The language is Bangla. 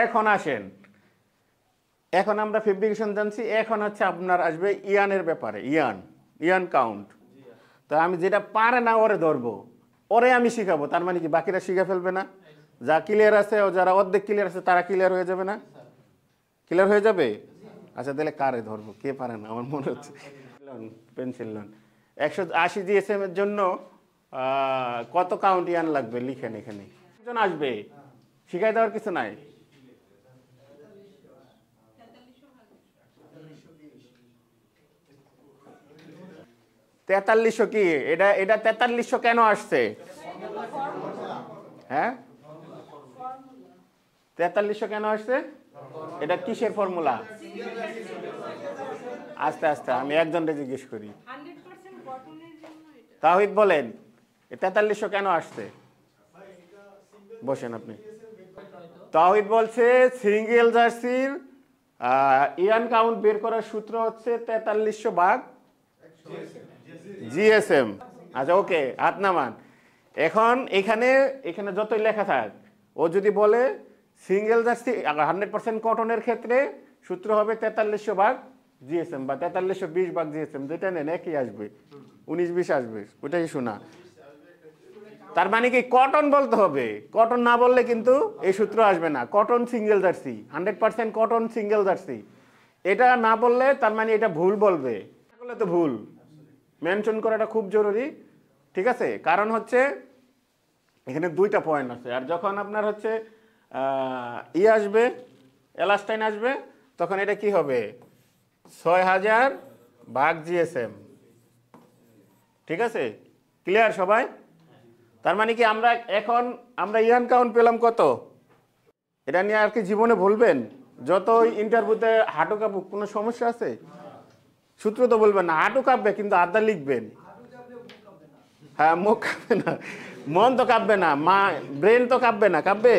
এখন আসেন, এখন আমরা ফেব্রিকেশন জানছি, এখন হচ্ছে আপনার আসবে ইয়ানের ব্যাপারে। ইয়ান কাউন্ট। তো আমি যেটা পারে না ওরে ধরবো, ওরে আমি শিখাবো, তার মানে কি বাকিরা শিখে ফেলবে না? যা ক্লিয়ার আছে ও যারা অর্ধেক ক্লিয়ার আছে তারা ক্লিয়ার হয়ে যাবে না? ক্লিয়ার হয়ে যাবে? আচ্ছা তাহলে কারে ধরবো, কে পারে না? আমার মনে হচ্ছে পেন্সিল লোন 180 জিএসএম এর জন্য কত কাউন্ট ইয়ান লাগবে লিখেন এখানে। একজন আসবে, শিখাই দেওয়ার কিছু নাই। 4300 কি এটা? এটা 4300 কেন আসছে? হ্যাঁ 4300 কেন আসছে? এটা কিসের ফর্মুলা? আস্তে আস্তে আমি একজনকে জিজ্ঞেস করি। তাওহীদ বলেন 4300 কেন আসছে? বসেন আপনি। তাওহীদ বলছে সিঙ্গেল জার্সির ইয়ান কাউন্ট বের করার সূত্র হচ্ছে 4300 ভাগ জিএসএম। আচ্ছা ওকে, হাত নামান। এখন এখানে যতই লেখা থাক, ও যদি বলে সিঙ্গেল জার্সি 100% কটনের ক্ষেত্রে সূত্র হবে 4300 ভাগ জিএসএম বা 4320 ভাগ জিএসএম, যেটা নেন একই আসবে, 19-20 আসবে, ওটাই শোনা। তার মানে কি কটন বলতে হবে, কটন না বললে কিন্তু এই সূত্র আসবে না। Cotton single jersey, 100% cotton single jersey, এটা না বললে তার মানে এটা ভুল বলবে, বললে তো ভুল। মেনশন করাটা খুব জরুরি, ঠিক আছে? কারণ হচ্ছে এখানে দুইটা পয়েন্ট আছে, আর যখন আপনার হচ্ছে আসবে, এলাস্টাইন আসবে, তখন এটা কি হবে 6000 ভাগ জিএসএম, ঠিক আছে? ক্লিয়ার সবাই? তার মানে কি আমরা ইয়ান কাউন্ট পেলাম কত? এটা নিয়ে আর কি জীবনে বলবেন? যত ইন্টারভিউতে হাঁটু কাঁপুক, কোনো সমস্যা আছে? সূত্র তো বলবেন না, হাঁটু কাঁপবে কিন্তু আধা লিখবেন। হ্যাঁ মুখ কাঁপবে না, মন তো কাঁপবে না, ব্রেন তো কাঁপবে না, কাঁপবে?